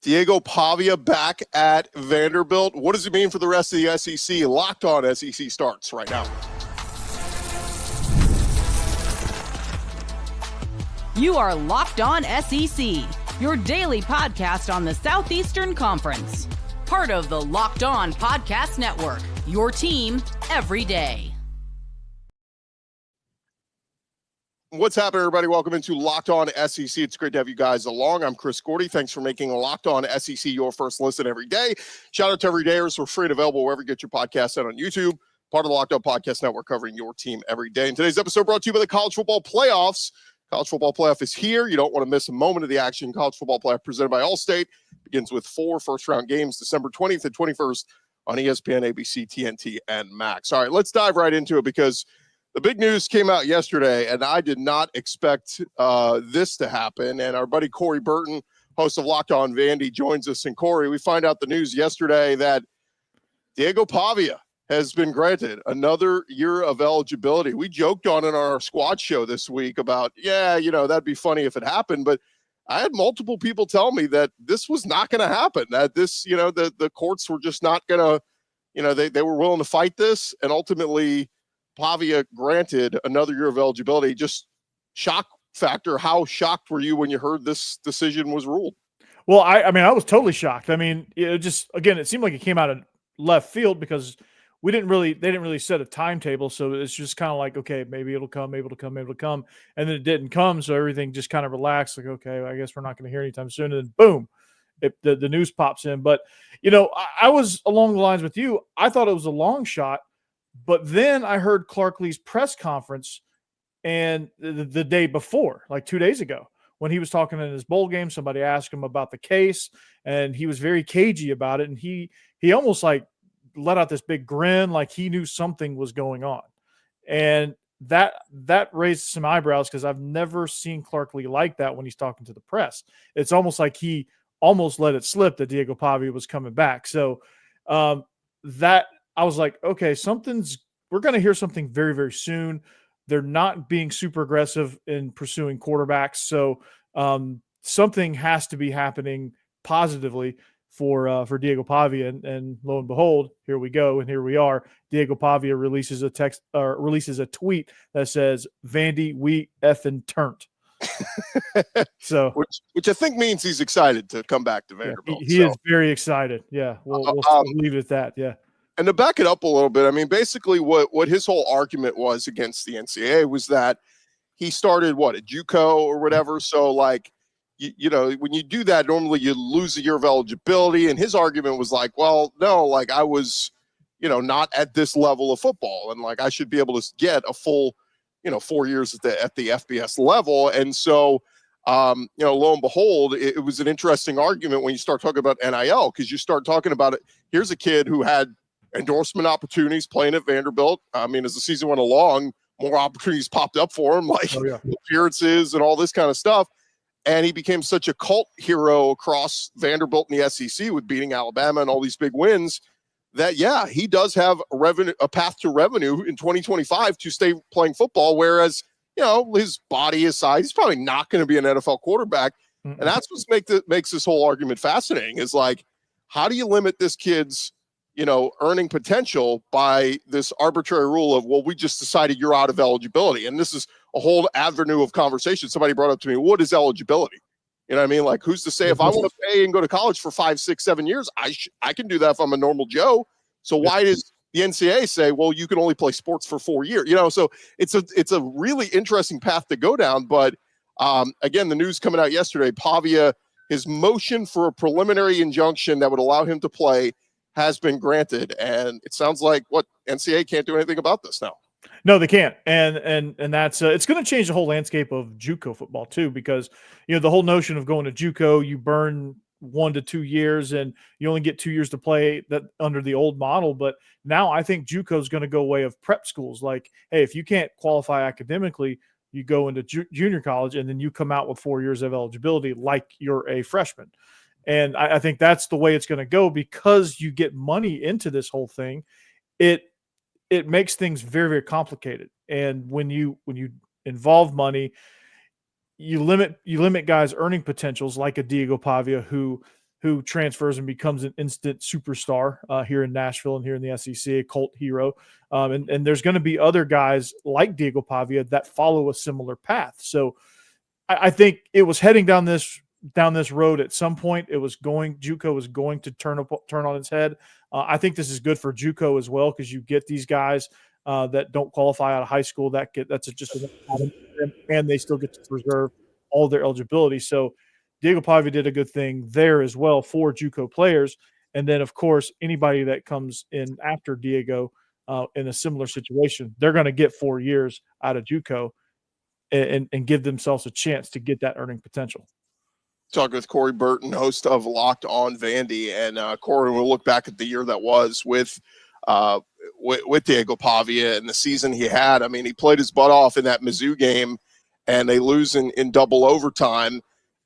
Diego Pavia back at Vanderbilt. What does it mean for the rest of the SEC? Locked On SEC starts right now. You are Locked On SEC, your daily podcast on the Southeastern Conference. Part of the Locked On Podcast Network, your team every day. What's happening, everybody? Welcome into Locked On SEC. It's great to have you guys along. I'm Chris Gordy. Thanks for making Locked On SEC your first listen every day. Shout out to everydayers. We're free and available wherever you get your podcasts out on YouTube. Part of the Locked On Podcast Network, covering your team every day. And today's episode brought to you by the College Football Playoffs. College Football Playoff is here. You don't want to miss a moment of the action. College Football Playoff presented by Allstate begins with 4 first-round games, December 20th and 21st on ESPN, ABC, TNT, and Max. All right, let's dive right into it because the big news came out yesterday, and I did not expect this to happen. And our buddy Corey Burton, host of Locked On Vandy, joins us. And Corey, we find out the news yesterday that Diego Pavia has been granted another year of eligibility. We joked on it on our squad show this week about, that'd be funny if it happened. But I had multiple people tell me that this was not going to happen, that this, the courts were just not going to, they were willing to fight this. And ultimately, Pavia granted another year of eligibility. Just shock factor. How shocked were you when you heard this decision was ruled? Well, I was totally shocked. I mean, it seemed like it came out of left field because they didn't really set a timetable. So it's just kind of like, okay, maybe it'll come. And then it didn't come. So everything just kind of relaxed. Like, okay, I guess we're not going to hear anytime soon. And then boom, the news pops in. But, I was along the lines with you. I thought it was a long shot. But then I heard Clark Lea's press conference and the day before, like 2 days ago, when he was talking in his bowl game, somebody asked him about the case and he was very cagey about it. And he almost like let out this big grin, like he knew something was going on. And that raised some eyebrows because I've never seen Clark Lee like that when he's talking to the press. It's almost like he almost let it slip that Diego Pavia was coming back. So that I was like, okay, we're going to hear something very, very soon. They're not being super aggressive in pursuing quarterbacks. So something has to be happening positively for Diego Pavia. And lo and behold, here we go. And here we are. Diego Pavia releases a tweet that says, Vandy, we effing turned. So which I think means he's excited to come back to Vanderbilt. Yeah, he is very excited. Yeah. We'll leave it at that. Yeah. And to back it up a little bit, I mean, basically what his whole argument was against the NCAA was that he started at JUCO or whatever. So like, when you do that, normally you lose a year of eligibility. And his argument was like, well, no, like I was, not at this level of football. And like, I should be able to get a full, 4 years at the FBS level. And so, lo and behold, it was an interesting argument when you start talking about NIL, because you start talking about it. Here's a kid who had endorsement opportunities playing at Vanderbilt. I mean, as the season went along, more opportunities popped up for him, like appearances and all this kind of stuff. And he became such a cult hero across Vanderbilt and the SEC with beating Alabama and all these big wins that, he does have a path to revenue in 2025 to stay playing football. Whereas, his body, his size, he's probably not going to be an NFL quarterback. Mm-hmm. And that's what makes this whole argument fascinating is like, how do you limit this kid's earning potential by this arbitrary rule of, well, we just decided you're out of eligibility. And this is a whole avenue of conversation. Somebody brought up to me, what is eligibility? You know what I mean? Like, who's to say if I want to pay and go to college for 5, 6, 7 years, I can do that if I'm a normal Joe. So why does the NCAA say, well, you can only play sports for 4 years? So it's a really interesting path to go down. But again, the news coming out yesterday, Pavia, his motion for a preliminary injunction that would allow him to play has been granted, and it sounds like NCAA can't do anything about this now. No, they can't, and that's it's going to change the whole landscape of JUCO football too, because the whole notion of going to JUCO, you burn 1 to 2 years, and you only get 2 years to play that under the old model. But now I think JUCO is going to go way of prep schools. Like, hey, if you can't qualify academically, you go into junior college, and then you come out with 4 years of eligibility, like you're a freshman. And I think that's the way it's going to go because you get money into this whole thing. It makes things very, very complicated. And when you involve money, you limit guys' earning potentials like a Diego Pavia who who transfers and becomes an instant superstar here in Nashville and here in the SEC, a cult hero. And there's going to be other guys like Diego Pavia that follow a similar path. So I think it was heading down this road at some point. JUCO was going to turn on its head. I think this is good for JUCO as well, because you get these guys that don't qualify out of high school. And they still get to preserve all their eligibility. So Diego Pavia did a good thing there as well for JUCO players. And then, of course, anybody that comes in after Diego in a similar situation, they're going to get 4 years out of JUCO and give themselves a chance to get that earning potential. Talking with Corey Burton, host of Locked On Vandy, and Corey, we'll look back at the year that was with Diego Pavia and the season he had. I mean, he played his butt off in that Mizzou game, and they lose in double overtime,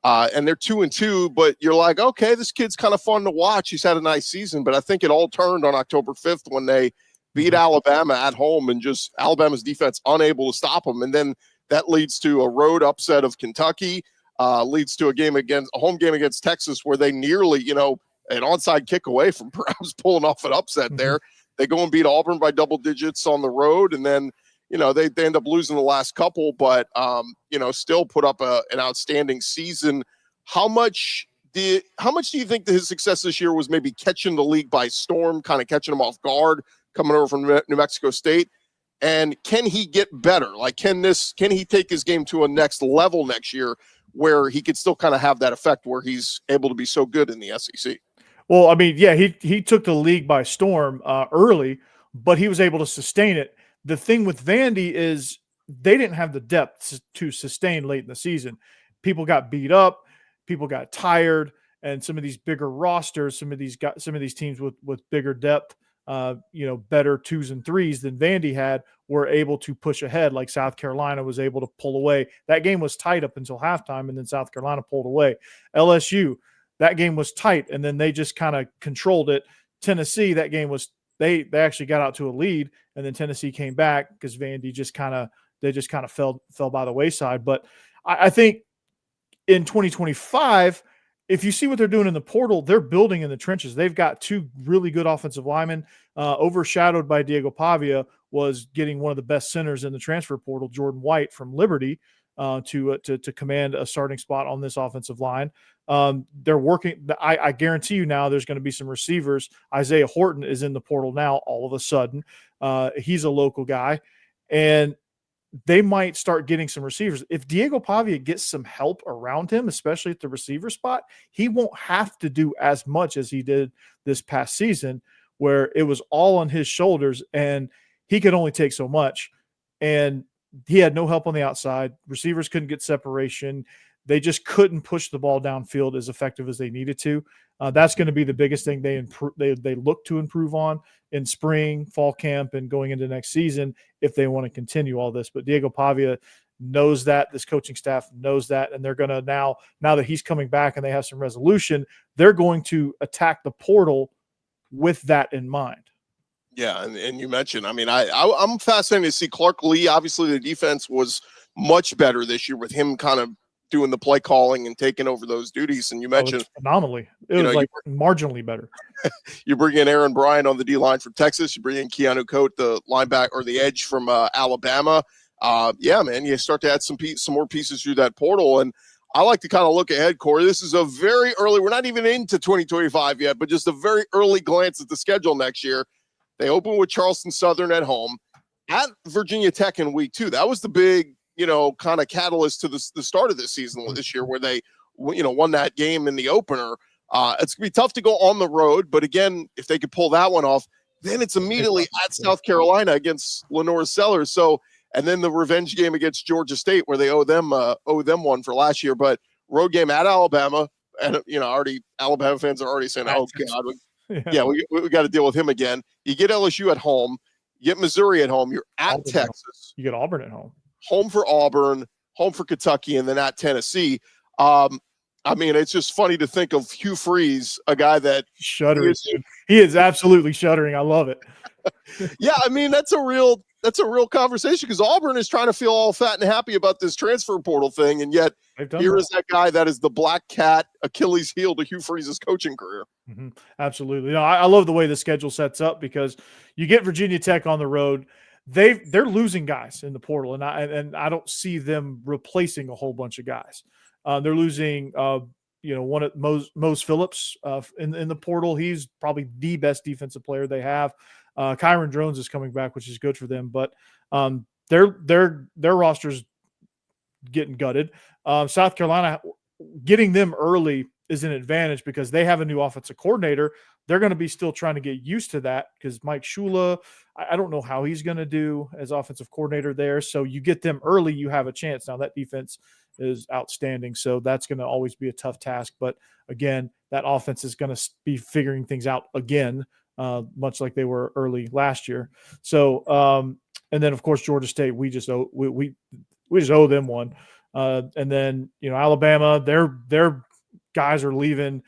and they're 2-2. But you're like, okay, this kid's kind of fun to watch. He's had a nice season, but I think it all turned on October 5th when they beat Alabama at home, and just Alabama's defense unable to stop them, and then that leads to a road upset of Kentucky. Leads to a home game against Texas, where they nearly, an onside kick away from perhaps pulling off an upset there. They go and beat Auburn by double digits on the road, and then, they end up losing the last couple, but, still put up an outstanding season. How much do you think that his success this year was maybe catching the league by storm, kind of catching them off guard, coming over from New Mexico State? And can he get better? Like, can he take his game to a next level next year, where he could still kind of have that effect where he's able to be so good in the SEC? Well, I mean, yeah, he took the league by storm early, but he was able to sustain it. The thing with Vandy is they didn't have the depth to sustain late in the season. People got beat up, people got tired, and some of these bigger rosters, some of these teams with bigger depth, better 2s and 3s than Vandy had, were able to push ahead, like South Carolina was able to pull away. That game was tight up until halftime, and then South Carolina pulled away. LSU, that game was tight, and then they just kind of controlled it. Tennessee, that game was they actually got out to a lead, and then Tennessee came back because Vandy just kind of fell by the wayside. But I think in 2025, if you see what they're doing in the portal, they're building in the trenches. They've got 2 really good offensive linemen. Overshadowed by Diego Pavia was getting one of the best centers in the transfer portal, Jordan White from Liberty, to command a starting spot on this offensive line. They're working. I guarantee you now there's going to be some receivers. Isaiah Horton is in the portal now all of a sudden. He's a local guy, and they might start getting some receivers. If Diego Pavia gets some help around him, especially at the receiver spot, he won't have to do as much as he did this past season, where it was all on his shoulders and he could only take so much. And he had no help on the outside. Receivers couldn't get separation. They just couldn't push the ball downfield as effective as they needed to. That's going to be the biggest thing they look to improve on in spring, fall camp, and going into next season if they want to continue all this. But Diego Pavia knows that. This coaching staff knows that, and they're going to now that he's coming back and they have some resolution, they're going to attack the portal with that in mind. Yeah, and you mentioned, I mean, I'm fascinated to see Clark Lee. Obviously, the defense was much better this year with him kind of doing the play calling and taking over those duties. And you mentioned phenomenally. It was marginally better. You bring in Aaron Bryant on the D line from Texas. You bring in Keanu Coate, the linebacker or the edge from Alabama. Yeah, man, you start to add some more pieces through that portal. And I like to kind of look ahead, Corey. This is a very early. We're not even into 2025 yet, but just a very early glance at the schedule next year. They open with Charleston Southern at home, at Virginia Tech in week 2. That was the big, kind of catalyst to the start of this season this year, where they, won that game in the opener. It's going to be tough to go on the road, but again, if they could pull that one off, then it's immediately at South Carolina against Lenore Sellers. So, and then the revenge game against Georgia State, where they owe them one for last year. But road game at Alabama, and already Alabama fans are already saying, "Oh God, we got to deal with him again." You get LSU at home, you get Missouri at home, you're at Auburn Texas, you get Auburn at home, home for Auburn, home for Kentucky, and then at Tennessee. I I mean, it's just funny to think of Hugh Freeze, a guy that shuddering. He is absolutely shuddering. I love it. Yeah, I mean, that's a real conversation because Auburn is trying to feel all fat and happy about this transfer portal thing, and yet here is that guy that is the black cat Achilles heel to Hugh Freeze's coaching career. Mm-hmm. Absolutely. No, I love the way the schedule sets up because you get Virginia Tech on the road. They're losing guys in the portal, and I don't see them replacing a whole bunch of guys. They're losing, one of Mose Phillips in the portal. He's probably the best defensive player they have. Kyron Drones is coming back, which is good for them, but their roster's getting gutted. South Carolina, getting them early is an advantage because they have a new offensive coordinator. They're going to be still trying to get used to that because Mike Shula, I don't know how he's going to do as offensive coordinator there. So you get them early, you have a chance. Now that defense is outstanding, so that's going to always be a tough task. But again, that offense is going to be figuring things out again, much like they were early last year. So, and then of course Georgia State, we just owe them one. And then Alabama, their guys are leaving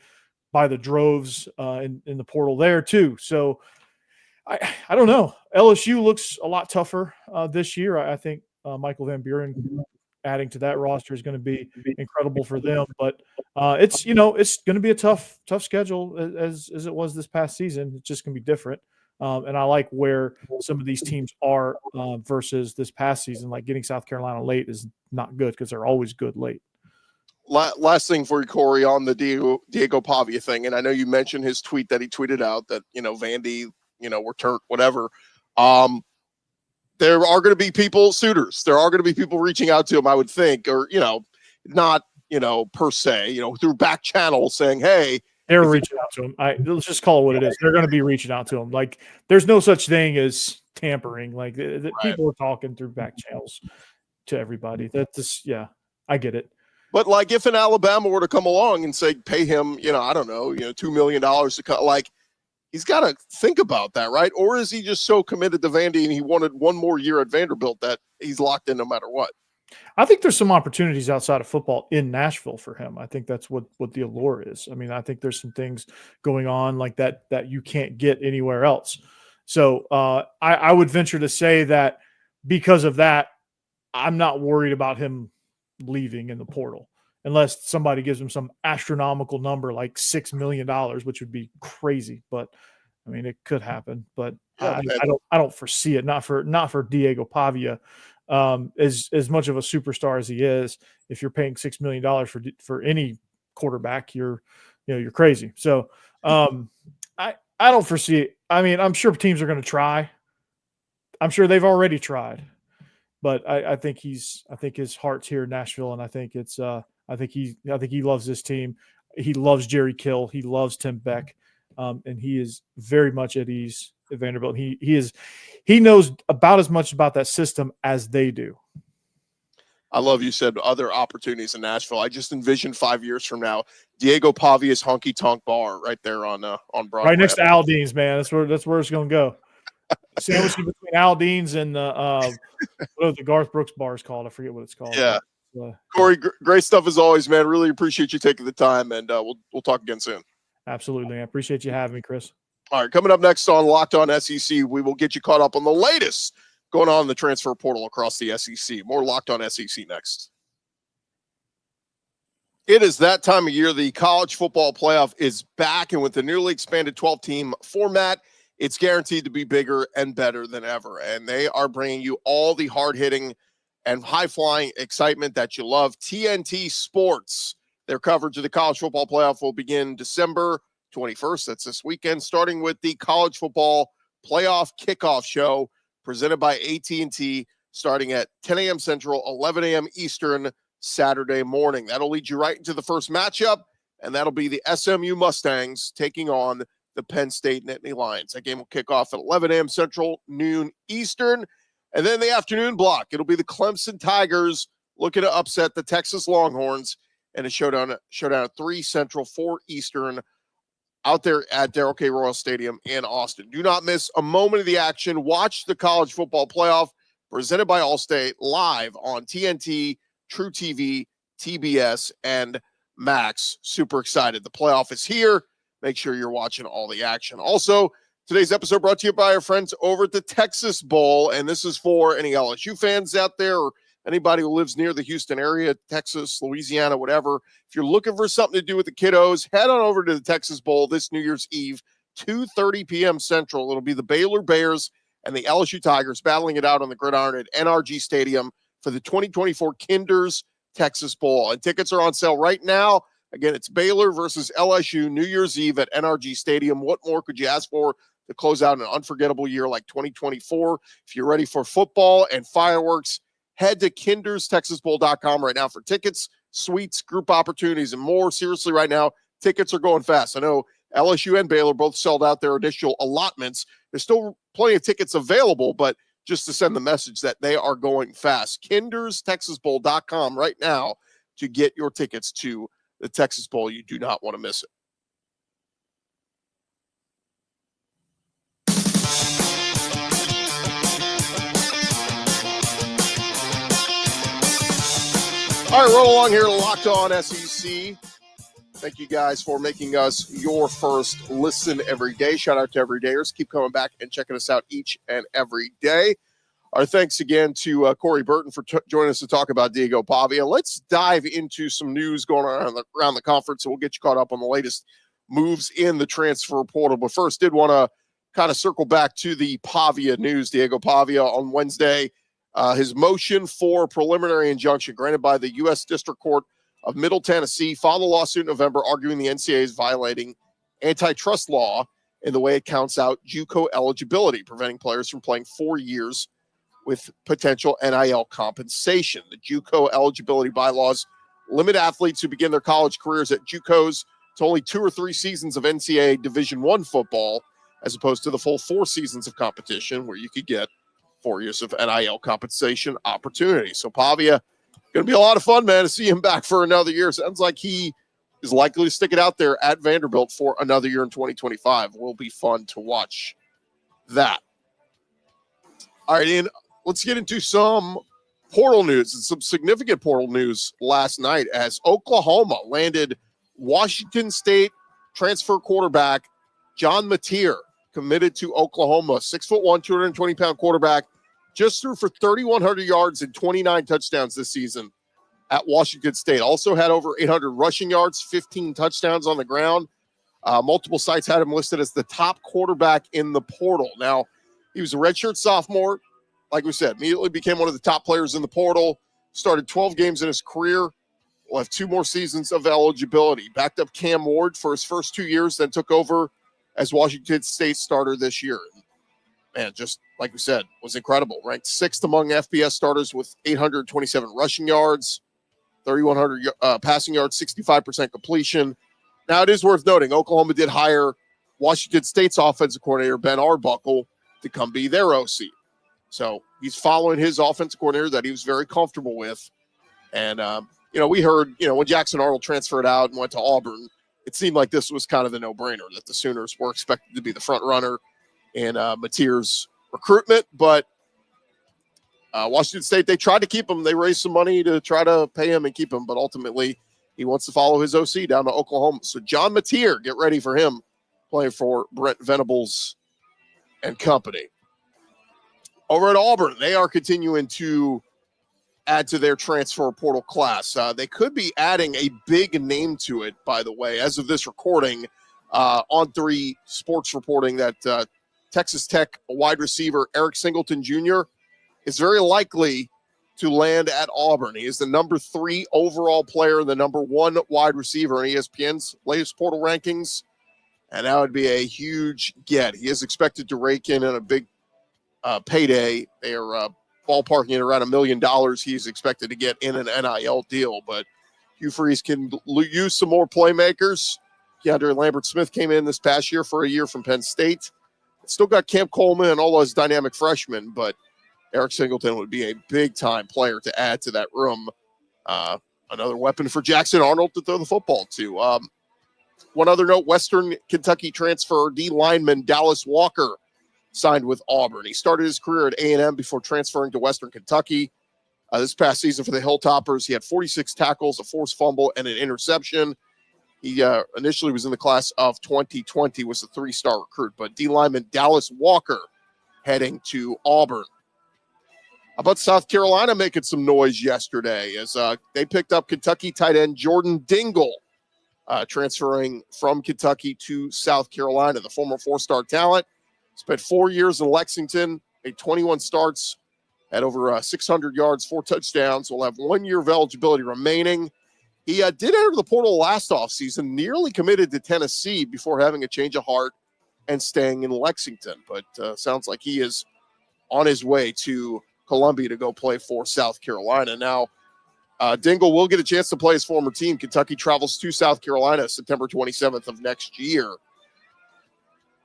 by the droves in the portal there too. So I don't know. LSU looks a lot tougher this year. I think Michael Van Buren adding to that roster is going to be incredible for them. But it's going to be a tough schedule as it was this past season. It's just going to be different. And I like where some of these teams are versus this past season. Like getting South Carolina late is not good because they're always good late. Last thing for you, Corey, on the Diego Pavia thing, and I know you mentioned his tweet that he tweeted out that Vandy, were turned whatever. There are going to be suitors. There are going to be people reaching out to him, I would think, or not per se, through back channels saying, "Hey." They're reaching out to him. Let's just call it what it is. They're going to be reaching out to him. Like, there's no such thing as tampering. Like, right. People are talking through back channels to everybody. I get it. But like, if an Alabama were to come along and say, pay him, I don't know, $2 million to cut, like, he's got to think about that, right? Or is he just so committed to Vandy and he wanted one more year at Vanderbilt that he's locked in no matter what? I think there's some opportunities outside of football in Nashville for him. I think that's what the allure is. I mean, I think there's some things going on like that you can't get anywhere else. So I would venture to say that because of that, I'm not worried about him leaving in the portal unless somebody gives him some astronomical number like $6 million, which would be crazy. But I mean, it could happen. But I don't foresee it. Not for Diego Pavia. As much of a superstar as he is, if you're paying $6 million for any quarterback, you're crazy. So I don't foresee it. I mean, I'm sure teams are going to try. I'm sure they've already tried, but I think his heart's here in Nashville, and I think I think he loves this team. He loves Jerry Kill. He loves Tim Beck, and he is very much at ease at Vanderbilt. He knows about as much about that system as they do. I love you said other opportunities in Nashville. I just envisioned 5 years from now, Diego Pavia's Honky Tonk Bar right there on Broadway. Right next to Aldean's, man. That's where it's going to go. Sandwiched between Aldean's and what the Garth Brooks bar is called. I forget what it's called. Yeah. Corey, great stuff as always, man. Really appreciate you taking the time, and we'll talk again soon. Absolutely. I appreciate you having me, Chris. All right, coming up next on Locked On SEC, we will get you caught up on the latest going on in the transfer portal across the SEC. More Locked On SEC next. It is that time of year. The college football playoff is back, and with the newly expanded 12-team format, it's guaranteed to be bigger and better than ever. And they are bringing you all the hard-hitting and high-flying excitement that you love. TNT Sports, their coverage of the college football playoff will begin December 21st. That's this weekend, starting with the college football playoff kickoff show presented by AT&T, starting at 10 a.m. Central, 11 a.m. Eastern, Saturday morning. That'll lead you right into the first matchup, and that'll be the SMU Mustangs taking on the Penn State Nittany Lions. That game will kick off at 11 a.m. Central, noon Eastern. And then the afternoon block, it'll be the Clemson Tigers looking to upset the Texas Longhorns in a showdown at 3 Central, 4 Eastern, out there at Darrell K. Royal Stadium in Austin. Do not miss a moment of the action. Watch the college football playoff presented by Allstate live on TNT, True TV, TBS, and max. Super excited. The playoff is here. Make sure you're watching all the action. Also, today's episode brought to you by our friends over at the Texas Bowl, and this is for any LSU fans out there or anybody who lives near the Houston area, Texas, Louisiana, whatever. If you're looking for something to do with the kiddos, head on over to the Texas Bowl this New Year's Eve, 2:30 p.m. Central. It'll be the Baylor Bears and the LSU Tigers battling it out on the gridiron at NRG Stadium for the 2024 Kinders Texas Bowl. And tickets are on sale right now. Again, it's Baylor versus LSU New Year's Eve at NRG Stadium. What more could you ask for to close out an unforgettable year like 2024? If you're ready for football and fireworks, head to kinderstexasbowl.com right now for tickets, suites, group opportunities, and more. Seriously, right now, tickets are going fast. I know LSU and Baylor both sold out their initial allotments. There's still plenty of tickets available, but just to send the message that they are going fast. kinderstexasbowl.com right now to get your tickets to the Texas Bowl. You do not want to miss it. All right, roll along here to Locked On SEC. Thank you guys for making us your first listen every day. Shout out to everydayers. Keep coming back and checking us out each and every day. Our thanks again to Corey Burton for joining us to talk about Diego Pavia. Let's dive into some news going on around the conference, and we'll get you caught up on the latest moves in the transfer portal. But first, did want to kind of circle back to the Pavia news. Diego Pavia on Wednesday, his motion for preliminary injunction granted by the U.S. District Court of Middle Tennessee filed a lawsuit in November arguing the NCAA is violating antitrust law in the way it counts out JUCO eligibility, preventing players from playing 4 years with potential NIL compensation. The JUCO eligibility bylaws limit athletes who begin their college careers at JUCOs to only 2 or 3 seasons of NCAA Division I football, as opposed to the full 4 seasons of competition where you could get 4 years of NIL compensation opportunity. So Pavia, going to be a lot of fun, man, to see him back for another year. Sounds like he is likely to stick it out there at Vanderbilt for another year in 2025. Will be fun to watch that. All right, Ian, let's get into some portal news and some significant portal news last night as Oklahoma landed Washington State transfer quarterback John Mateer, committed to Oklahoma, 6'1", 220-pound quarterback, just threw for 3,100 yards and 29 touchdowns this season at Washington State. Also had over 800 rushing yards, 15 touchdowns on the ground. Multiple sites had him listed as the top quarterback in the portal. Now, he was a redshirt sophomore. Like we said, immediately became one of the top players in the portal. Started 12 games in his career. Will have 2 more seasons of eligibility. Backed up Cam Ward for his first 2 years, then took over as Washington State starter this year. Man, just like we said, was incredible. Ranked 6th among FBS starters with 827 rushing yards, 3,100 passing yards, 65% completion. Now, it is worth noting, Oklahoma did hire Washington State's offensive coordinator, Ben Arbuckle, to come be their OC. So he's following his offensive coordinator that he was very comfortable with. And, we heard, when Jackson Arnold transferred out and went to Auburn, it seemed like this was kind of the no-brainer that the Sooners were expected to be the front runner in Mateer's recruitment. But Washington State, they tried to keep him. They raised some money to try to pay him and keep him. But ultimately, he wants to follow his OC down to Oklahoma. So John Mateer, get ready for him playing for Brent Venables and company. Over at Auburn, they are continuing to add to their transfer portal class. They could be adding a big name to it, by the way, as of this recording. On3 Sports reporting that Texas Tech wide receiver Eric Singleton Jr. is very likely to land at Auburn. He is the number 3 overall player, the number 1 wide receiver in ESPN's latest portal rankings, and that would be a huge get. He is expected to rake in a big payday. They are ballparking at around $1 million he's expected to get in an NIL deal, but Hugh Freeze can use some more playmakers. DeAndre Lambert-Smith came in this past year for a year from Penn State. Still got Cam Coleman and all those dynamic freshmen, but Eric Singleton would be a big-time player to add to that room. Another weapon for Jackson Arnold to throw the football to. One other note, Western Kentucky transfer D lineman Dallas Walker signed with Auburn. He started his career at A&M before transferring to Western Kentucky. This past season for the Hilltoppers, he had 46 tackles, a forced fumble, and an interception. He initially was in the class of 2020, was a 3-star recruit, but D lineman Dallas Walker heading to Auburn. How about South Carolina making some noise yesterday as they picked up Kentucky tight end Jordan Dingle, transferring from Kentucky to South Carolina. The former 4-star talent spent 4 years in Lexington, made 21 starts, had over 600 yards, 4 touchdowns. Will have 1 year of eligibility remaining. He did enter the portal last offseason, nearly committed to Tennessee before having a change of heart and staying in Lexington. But sounds like he is on his way to Columbia to go play for South Carolina. Now, Dingle will get a chance to play his former team. Kentucky travels to South Carolina September 27th of next year.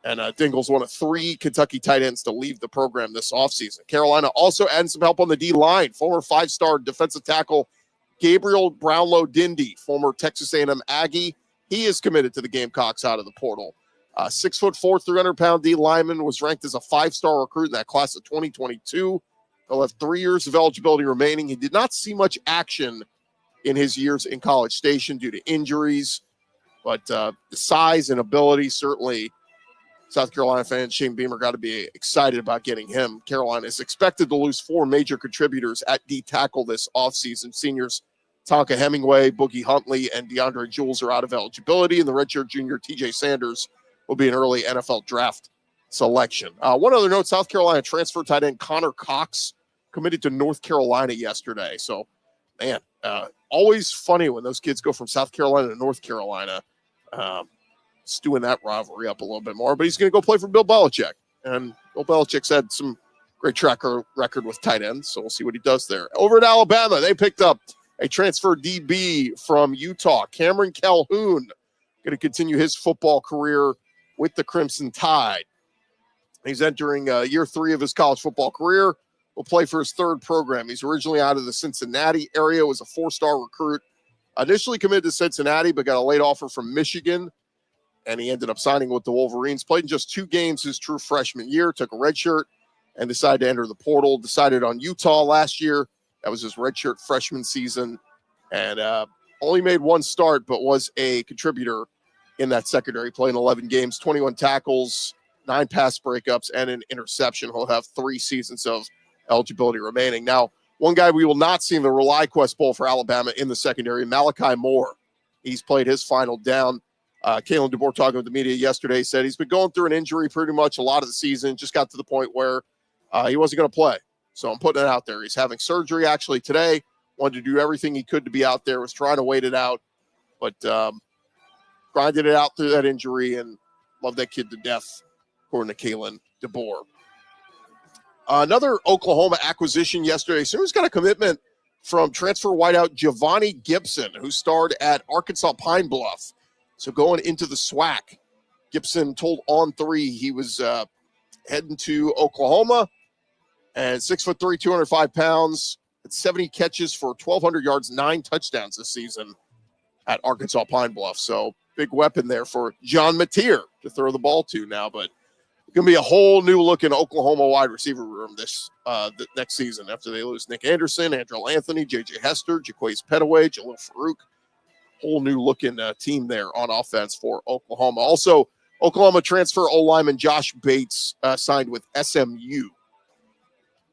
And Dingle's one of 3 Kentucky tight ends to leave the program this offseason. Carolina also adding some help on the D-line. Former 5-star defensive tackle Gabriel Brownlow-Dindy, former Texas A&M Aggie. He is committed to the Gamecocks out of the portal. 6'4", 300-pound D lineman, was ranked as a 5-star recruit in that class of 2022. He'll have 3 years of eligibility remaining. He did not see much action in his years in College Station due to injuries, but the size and ability, certainly South Carolina fans, Shane Beamer, got to be excited about getting him. Carolina is expected to lose 4 major contributors at D tackle this offseason. Seniors Tonka Hemingway, Boogie Huntley, and DeAndre Jules are out of eligibility, and the redshirt junior TJ Sanders will be an early NFL draft selection. One other note, South Carolina transfer tight end Connor Cox committed to North Carolina yesterday. So, man, always funny when those kids go from South Carolina to North Carolina. Stewing that rivalry up a little bit more, but he's going to go play for Bill Belichick. And Bill Belichick's had some great track record with tight ends, so we'll see what he does there. Over at Alabama, they picked up a transfer DB from Utah, Cameron Calhoun, going to continue his football career with the Crimson Tide. He's entering year 3 of his college football career. Will play for his 3rd program. He's originally out of the Cincinnati area, was a 4-star recruit. Initially committed to Cincinnati, but got a late offer from Michigan, and he ended up signing with the Wolverines. Played in just 2 games his true freshman year, took a redshirt, and decided to enter the portal. Decided on Utah last year. That was his redshirt freshman season, and only made 1 start, but was a contributor in that secondary, playing 11 games, 21 tackles, 9 pass breakups, and an interception. He'll have 3 seasons of eligibility remaining. Now, one guy we will not see in the ReliQuest Bowl for Alabama in the secondary, Malachi Moore. He's played his final down. Kalen DeBoer, talking with the media yesterday, said he's been going through an injury pretty much a lot of the season, just got to the point where he wasn't going to play. So I'm putting it out there. He's having surgery actually today, wanted to do everything he could to be out there, was trying to wait it out, but grinded it out through that injury, and love that kid to death, according to Kalen DeBoer. Another Oklahoma acquisition yesterday. Sooners got a commitment from transfer wideout Giovanni Gibson, who starred at Arkansas Pine Bluff. So going into the SWAC, Gibson told On3 he was heading to Oklahoma, and 6'3", 205 pounds, at 70 catches for 1,200 yards, 9 touchdowns this season at Arkansas Pine Bluff. So big weapon there for John Mateer to throw the ball to now, but it's going to be a whole new looking Oklahoma wide receiver room this next season after they lose Nick Anderson, Andrell Anthony, J.J. Hester, Jaquaze Petaway, Jalil Farouk. Whole new looking team there on offense for Oklahoma. Also, Oklahoma transfer O-lineman Josh Bates signed with SMU.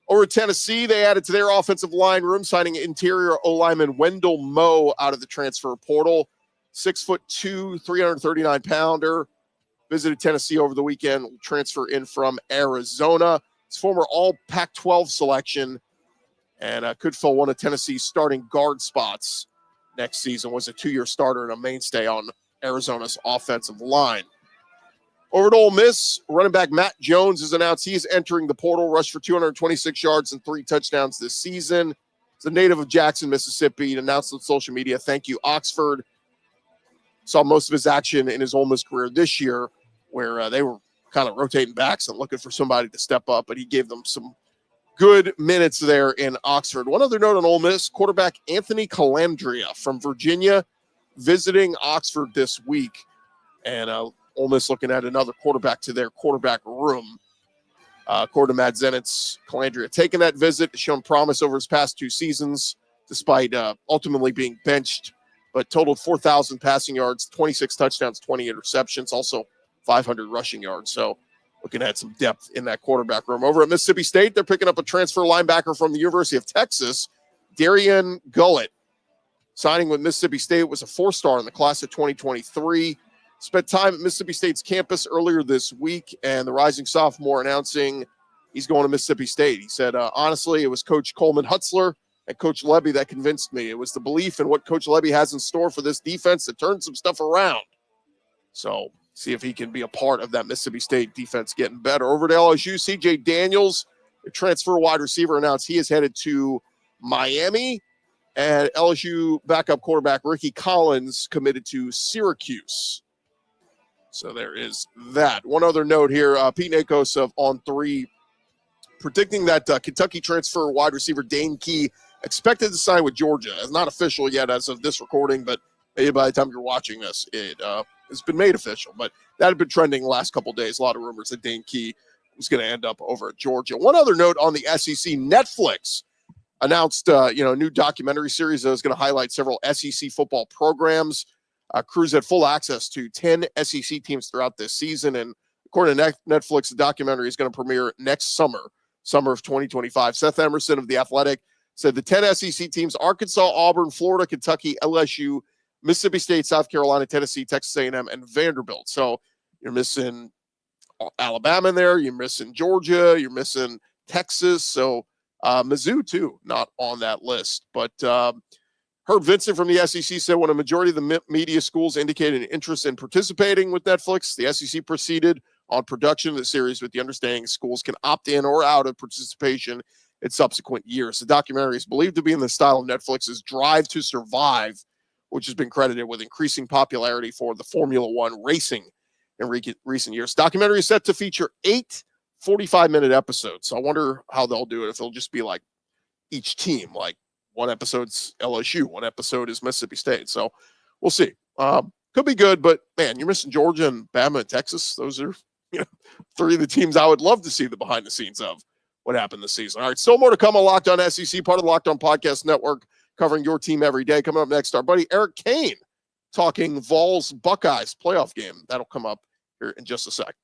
Over at Tennessee, they added to their offensive line room, signing interior O-lineman Wendell Moe out of the transfer portal. 6'2", 339-pounder. Visited Tennessee over the weekend. Will transfer in from Arizona. His former all Pac-12 selection, and could fill one of Tennessee's starting guard spots next season. Was a 2-year starter and a mainstay on Arizona's offensive line. Over at Ole Miss, running back Matt Jones has announced he is entering the portal, rushed for 226 yards and 3 touchdowns this season. He's a native of Jackson, Mississippi. He announced on social media, "Thank you, Oxford." Saw most of his action in his Ole Miss career this year, where they were kind of rotating backs and looking for somebody to step up, but he gave them some good minutes there in Oxford. One other note on Ole Miss, quarterback Anthony Calandria from Virginia visiting Oxford this week. And Ole Miss looking at another quarterback to their quarterback room. According to Matt Zenitz, Calandria taking that visit, has shown promise over his past 2 seasons, despite ultimately being benched, but totaled 4,000 passing yards, 26 touchdowns, 20 interceptions, also 500 rushing yards. So looking at some depth in that quarterback room. Over at Mississippi State, they're picking up a transfer linebacker from the University of Texas, Darian Gullett. Signing with Mississippi State, was a 4-star in the class of 2023. Spent time at Mississippi State's campus earlier this week, and the rising sophomore announcing he's going to Mississippi State. He said, honestly, it was Coach Coleman Hutzler and Coach Levy that convinced me. It was the belief in what Coach Levy has in store for this defense that turned some stuff around. So see if he can be a part of that Mississippi State defense getting better. Over to LSU, C.J. Daniels, a transfer wide receiver, announced he is headed to Miami. And LSU backup quarterback Ricky Collins committed to Syracuse. So there is that. One other note here, Pete Nakos of On3 predicting that Kentucky transfer wide receiver Dane Key expected to sign with Georgia. It's not official yet as of this recording, but maybe by the time you're watching this, it has been made official. But that had been trending the last couple of days. A lot of rumors that Dane Key was going to end up over at Georgia. One other note on the SEC, Netflix announced a new documentary series that was going to highlight several SEC football programs. Crews had full access to 10 SEC teams throughout this season. And according to Netflix, the documentary is going to premiere next summer of 2025. Seth Emerson of The Athletic said the 10 SEC teams, Arkansas, Auburn, Florida, Kentucky, LSU, Mississippi State, South Carolina, Tennessee, Texas A&M, and Vanderbilt. So you're missing Alabama in there. You're missing Georgia. You're missing Texas. So Mizzou, too, not on that list. But Herb Vincent from the SEC said when a majority of the media schools indicated an interest in participating with Netflix, the SEC proceeded on production of the series with the understanding schools can opt in or out of participation in subsequent years. The documentary is believed to be in the style of Netflix's Drive to Survive, which has been credited with increasing popularity for the Formula One racing in recent years. The documentary is set to feature 8 45-minute episodes. So I wonder how they'll do it, if it'll just be like each team, like one episode's LSU, one episode is Mississippi State. So we'll see. Could be good, but man, you're missing Georgia and Bama and Texas. Those are 3 of the teams I would love to see the behind the scenes of what happened this season. All right, still more to come on Locked On SEC, part of the Locked On Podcast Network, covering your team every day. Coming up next, our buddy Eric Kane talking Vols-Buckeyes playoff game. That'll come up here in just a sec.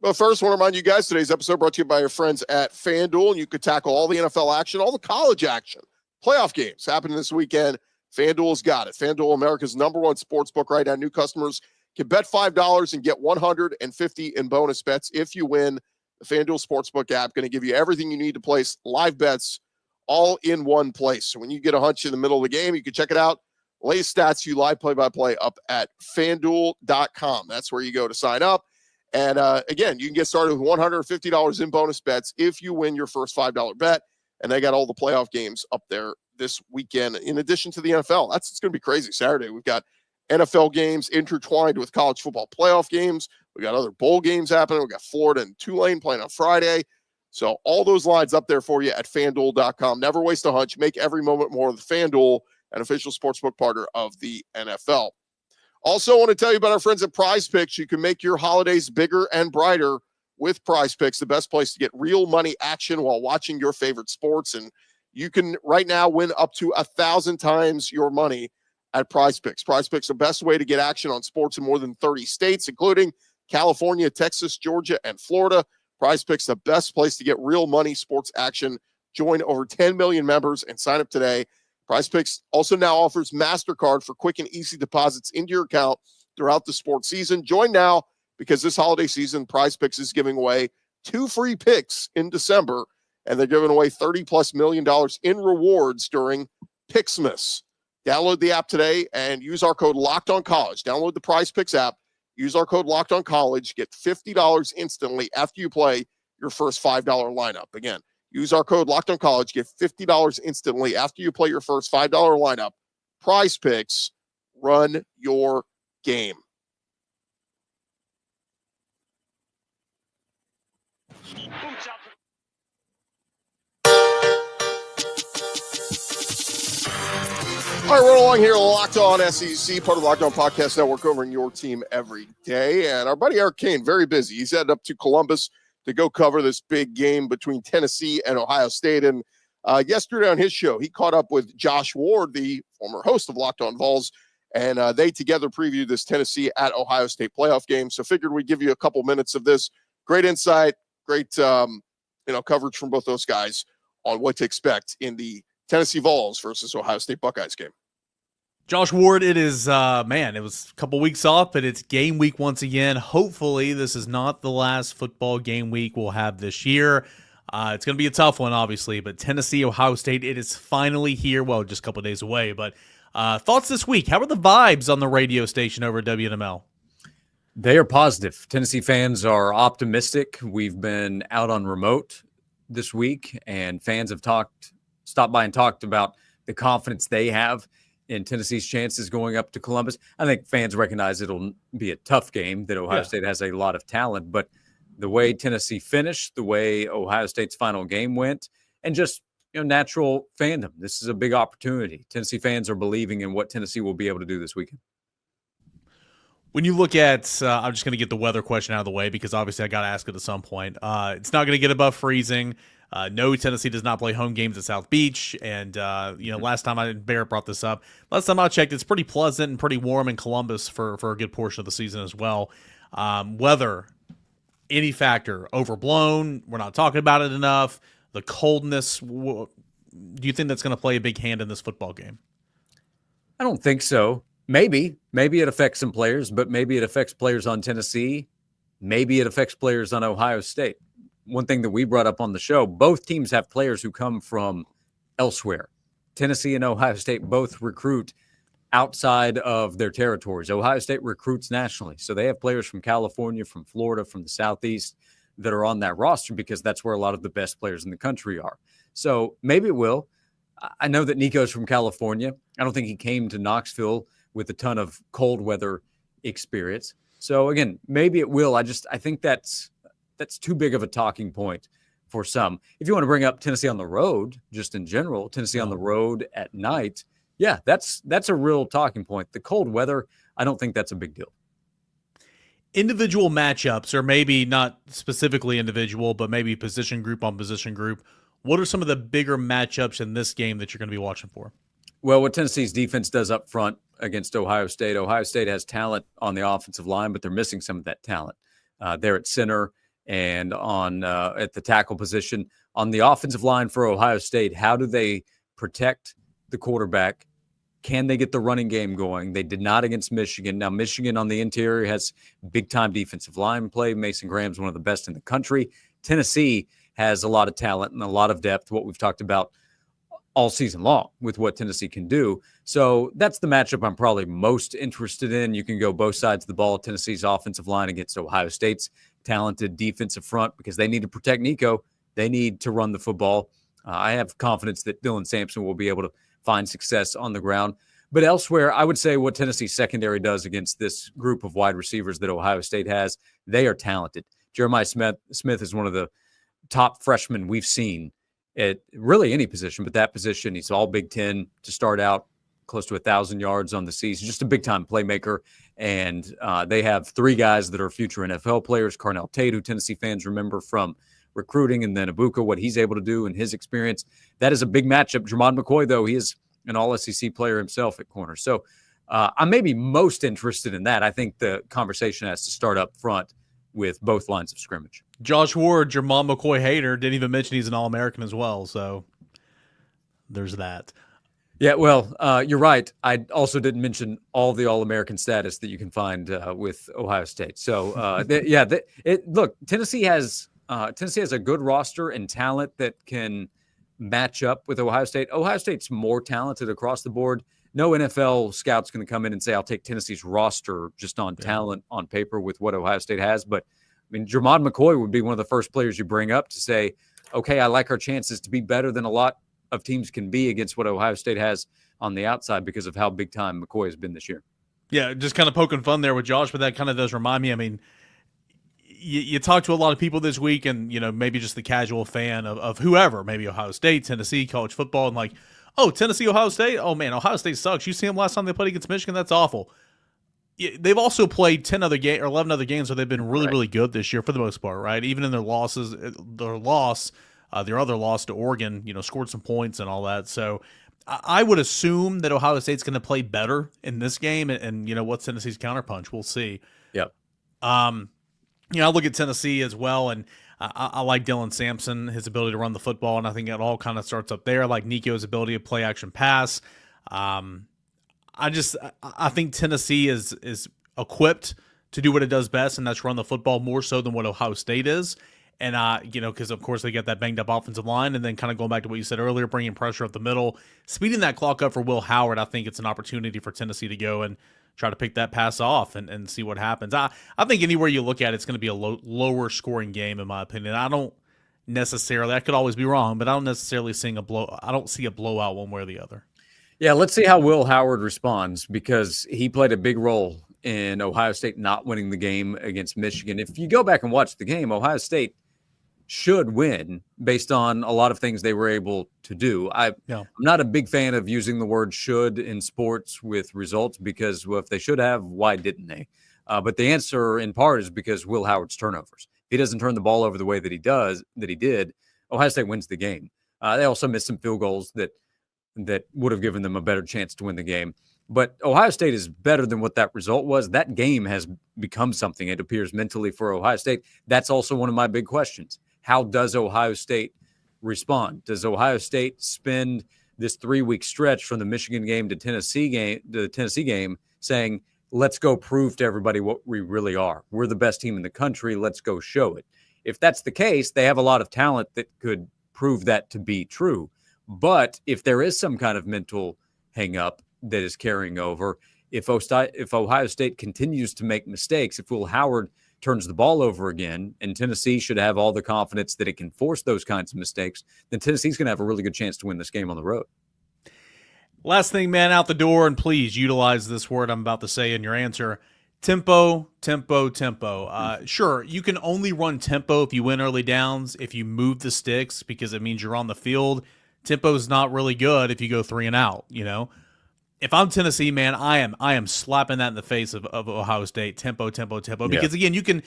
But first, I want to remind you guys, today's episode brought to you by your friends at FanDuel, and you could tackle all the NFL action, all the college action, playoff games happening this weekend. FanDuel's got it. FanDuel, America's #1 sports book right now. New customers can bet $5 and get $150 in bonus bets if you win. The FanDuel Sportsbook app going to give you everything you need to place live bets all in one place. So when you get a hunch in the middle of the game, you can check it out. Latest stats, you live play-by-play up at FanDuel.com. That's where you go to sign up. And again, you can get started with $150 in bonus bets if you win your first $5 bet. And they got all the playoff games up there this weekend, in addition to the NFL. It's going to be crazy. Saturday, we've got NFL games intertwined with college football playoff games. We got other bowl games happening. We got Florida and Tulane playing on Friday. So all those lines up there for you at FanDuel.com. Never waste a hunch. Make every moment more with FanDuel, an official sportsbook partner of the NFL. Also, I want to tell you about our friends at Prize Picks. You can make your holidays bigger and brighter with Prize Picks, the best place to get real money action while watching your favorite sports. And you can right now win up to 1,000 times your money at Prize Picks. Prize Picks, the best way to get action on sports in more than 30 states, including California, Texas, Georgia, and Florida. Prize Picks, the best place to get real money sports action. Join over 10 million members and sign up today. Prize Picks also now offers MasterCard for quick and easy deposits into your account throughout the sports season. Join now, because this holiday season, Prize Picks is giving away 2 free picks in December, and they're giving away $30+ million in rewards during Picksmas. Download the app today and use our code LOCKEDONCollege. Download the Prize Picks app. Use our code LOCKEDONCollege. Get $50 instantly after you play your first $5 lineup. Again, use our code LOCKEDONCollege. Get $50 instantly after you play your first $5 lineup. Prize Picks. Run your game. All right, we're along here, Locked On SEC, part of the Locked On Podcast Network, covering your team every day. And our buddy Eric Kane, very busy. He's headed up to Columbus to go cover this big game between Tennessee and Ohio State. And yesterday on his show, he caught up with Josh Ward, the former host of Locked On Vols, and they together previewed this Tennessee at Ohio State playoff game. So figured we'd give you a couple minutes of this. Great insight, great coverage from both those guys on what to expect in the Tennessee Vols versus Ohio State Buckeyes game. Josh Ward, it is, it was a couple weeks off, but it's game week once again. Hopefully this is not the last football game week we'll have this year. It's going to be a tough one, obviously, but Tennessee, Ohio State, it is finally here. Well, just a couple days away, but thoughts this week. How are the vibes on the radio station over at WNML? They are positive. Tennessee fans are optimistic. We've been out on remote this week, and fans have stopped by and talked about the confidence they have in Tennessee's chances going up to Columbus. I think fans recognize it'll be a tough game, that Ohio State has a lot of talent, but the way Tennessee finished, the way Ohio State's final game went, and just natural fandom, this is a big opportunity. Tennessee fans are believing in what Tennessee will be able to do this weekend. When you look at, I'm just going to get the weather question out of the way because obviously I got to ask it at some point. It's not going to get above freezing. No, Tennessee does not play home games at South Beach. And, last time Barrett brought this up, last time I checked, it's pretty pleasant and pretty warm in Columbus for a good portion of the season as well. Weather, any factor, overblown. We're not talking about it enough. The coldness, do you think that's going to play a big hand in this football game? I don't think so. Maybe it affects some players, but maybe it affects players on Tennessee. Maybe it affects players on Ohio State. One thing that we brought up on the show, both teams have players who come from elsewhere. Tennessee and Ohio State both recruit outside of their territories. Ohio State recruits nationally. So they have players from California, from Florida, from the Southeast that are on that roster because that's where a lot of the best players in the country are. So maybe it will. I know that Nico's from California. I don't think he came to Knoxville with a ton of cold weather experience. So again, maybe it will. I think that's too big of a talking point for some. If you want to bring up Tennessee on the road, just in general, Tennessee on the road at night, yeah, that's a real talking point. The cold weather, I don't think that's a big deal. Individual matchups, or maybe not specifically individual, but maybe position group on position group. What are some of the bigger matchups in this game that you're going to be watching for? Well, what Tennessee's defense does up front against Ohio State has talent on the offensive line, but they're missing some of that talent. They're at center and on at the tackle position. On the offensive line for Ohio State, how do they protect the quarterback? Can they get the running game going? They did not against Michigan. Now, Michigan on the interior has big-time defensive line play. Mason Graham's one of the best in the country. Tennessee has a lot of talent and a lot of depth, what we've talked about all season long with what Tennessee can do. So that's the matchup I'm probably most interested in. You can go both sides of the ball. Tennessee's offensive line against Ohio State's talented defensive front because they need to protect Nico. They need to run the football. I have confidence that Dylan Sampson will be able to find success on the ground. But elsewhere, I would say what Tennessee's secondary does against this group of wide receivers that Ohio State has, they are talented. Jeremiah Smith is one of the top freshmen we've seen at really any position, but that position, he's all Big Ten to start out, close to 1,000 yards on the season, just a big-time playmaker. And they have three guys that are future NFL players, Carnell Tate, who Tennessee fans remember from recruiting, and then Arbuckle, what he's able to do in his experience. That is a big matchup. Jermon McCoy, though, he is an all-SEC player himself at corner. So I'm maybe most interested in that. I think the conversation has to start up front with both lines of scrimmage. Josh Ward, Jermon McCoy hater, didn't even mention he's an All-American as well. So there's that. Yeah, well, you're right. I also didn't mention all the All-American status that you can find with Ohio State. So, look, Tennessee has a good roster and talent that can match up with Ohio State. Ohio State's more talented across the board. No NFL scout's going to come in and say, I'll take Tennessee's roster just on talent on paper with what Ohio State has. But, I mean, Jermon McCoy would be one of the first players you bring up to say, okay, I like our chances to be better than a lot of teams can be against what Ohio State has on the outside because of how big time McCoy has been this year. Yeah, just kind of poking fun there with Josh, but that kind of does remind me, I mean, you talk to a lot of people this week and, maybe just the casual fan of whoever, maybe Ohio State, Tennessee, college football, and like, Oh, Tennessee, Ohio State? Oh, man, Ohio State sucks. You see them last time they played against Michigan? That's awful. They've also played 10 other games or 11 other games where they've been really, really good this year for the most part, right? Even in their losses, their other loss to Oregon, scored some points and all that. So I would assume that Ohio State's going to play better in this game. And what's Tennessee's counterpunch? We'll see. Yep. I look at Tennessee as well, and I like Dylan Sampson, his ability to run the football, and I think it all kind of starts up there. I like Nico's ability to play action pass. I think Tennessee is equipped to do what it does best, and that's run the football more so than what Ohio State is. And, because, of course, they get that banged-up offensive line, and then kind of going back to what you said earlier, bringing pressure up the middle, speeding that clock up for Will Howard, I think it's an opportunity for Tennessee to go and try to pick that pass off and see what happens. I think anywhere you look at it's going to be a lower scoring game, in my opinion. I don't necessarily, I could always be wrong, but I don't necessarily see a blowout one way or the other. Yeah, let's see how Will Howard responds, because he played a big role in Ohio State not winning the game against Michigan. If you go back and watch the game, Ohio State should win based on a lot of things they were able to do. I'm not a big fan of using the word should in sports with results, because if they should have, why didn't they? But the answer in part is because Will Howard's turnovers. If he doesn't turn the ball over the way that he did, Ohio State wins the game. They also missed some field goals that would have given them a better chance to win the game. But Ohio State is better than what that result was. That game has become something, it appears, mentally for Ohio State. That's also one of my big questions. How does Ohio State respond? Does Ohio State spend this 3-week stretch from the Michigan game to the Tennessee game saying, let's go prove to everybody what we really are? We're the best team in the country. Let's go show it. If that's the case, they have a lot of talent that could prove that to be true. But if there is some kind of mental hang up that is carrying over, if Ohio State continues to make mistakes, if Will Howard turns the ball over again, and Tennessee should have all the confidence that it can force those kinds of mistakes, then Tennessee's going to have a really good chance to win this game on the road. Last thing, man, out the door, and please utilize this word I'm about to say in your answer. Tempo. Sure, you can only run tempo if you win early downs, if you move the sticks, because it means you're on the field. Tempo's not really good if you go 3 and out, If I'm Tennessee, man, I am slapping that in the face of Ohio State. Tempo. Because, again,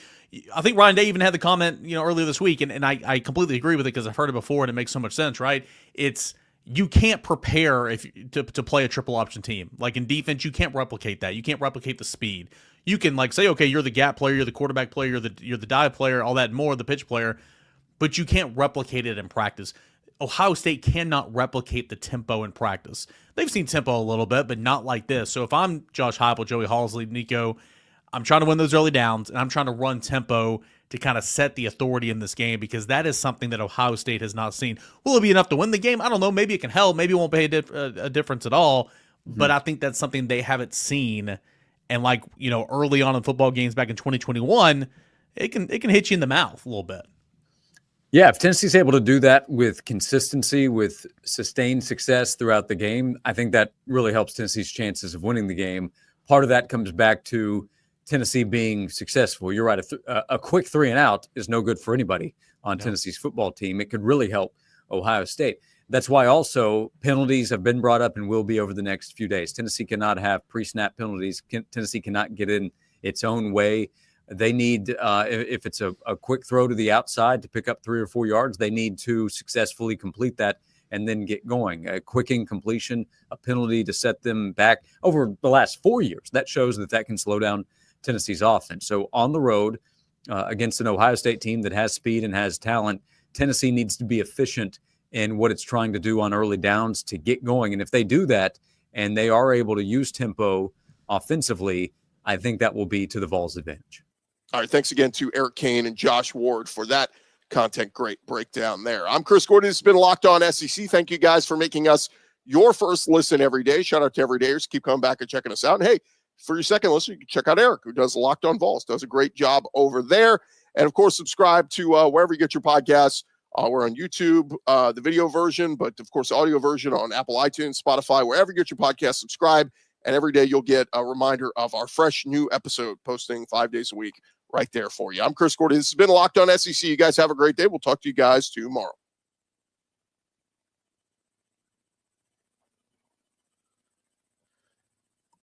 I think Ryan Day even had the comment, earlier this week, and I completely agree with it because I've heard it before and it makes so much sense, right? You can't prepare to play a triple option team. Like in defense, you can't replicate that. You can't replicate the speed. You can say, okay, you're the gap player, you're the quarterback player, you're the dive player, all that more, the pitch player, but you can't replicate it in practice. Ohio State cannot replicate the tempo in practice. They've seen tempo a little bit, but not like this. So if I'm Josh Heupel, Joey Halsley, Nico, I'm trying to win those early downs, and I'm trying to run tempo to kind of set the authority in this game, because that is something that Ohio State has not seen. Will it be enough to win the game? I don't know. Maybe it can help. Maybe it won't pay a difference at all. But I think that's something they haven't seen. And early on in football games back in 2021, it can hit you in the mouth a little bit. Yeah, if Tennessee's able to do that with consistency, with sustained success throughout the game, I think that really helps Tennessee's chances of winning the game. Part of that comes back to Tennessee being successful. You're right. A quick 3 and out is no good for anybody on Tennessee's football team. It could really help Ohio State. That's why also penalties have been brought up and will be over the next few days. Tennessee cannot have pre-snap penalties. Tennessee cannot get in its own way. They need, if it's a quick throw to the outside to pick up 3 or 4 yards, they need to successfully complete that and then get going. A quick incompletion, a penalty to set them back over the last 4 years. That shows that can slow down Tennessee's offense. So on the road against an Ohio State team that has speed and has talent, Tennessee needs to be efficient in what it's trying to do on early downs to get going. And if they do that and they are able to use tempo offensively, I think that will be to the Vols' advantage. All right, thanks again to Eric Kane and Josh Ward for that content. Great breakdown there. I'm Chris Gordon. It's been Locked On SEC. Thank you guys for making us your first listen every day. Shout out to everydayers. Keep coming back and checking us out. And hey, for your second listen, you can check out Eric, who does Locked On Vols. Does a great job over there. And, of course, subscribe to wherever you get your podcasts. We're on YouTube, the video version, but, of course, the audio version on Apple, iTunes, Spotify, wherever you get your podcast, subscribe. And every day you'll get a reminder of our fresh new episode posting 5 days a week right there for you. I'm Chris Gordon. This has been Locked On SEC. You guys have a great day. We'll talk to you guys tomorrow.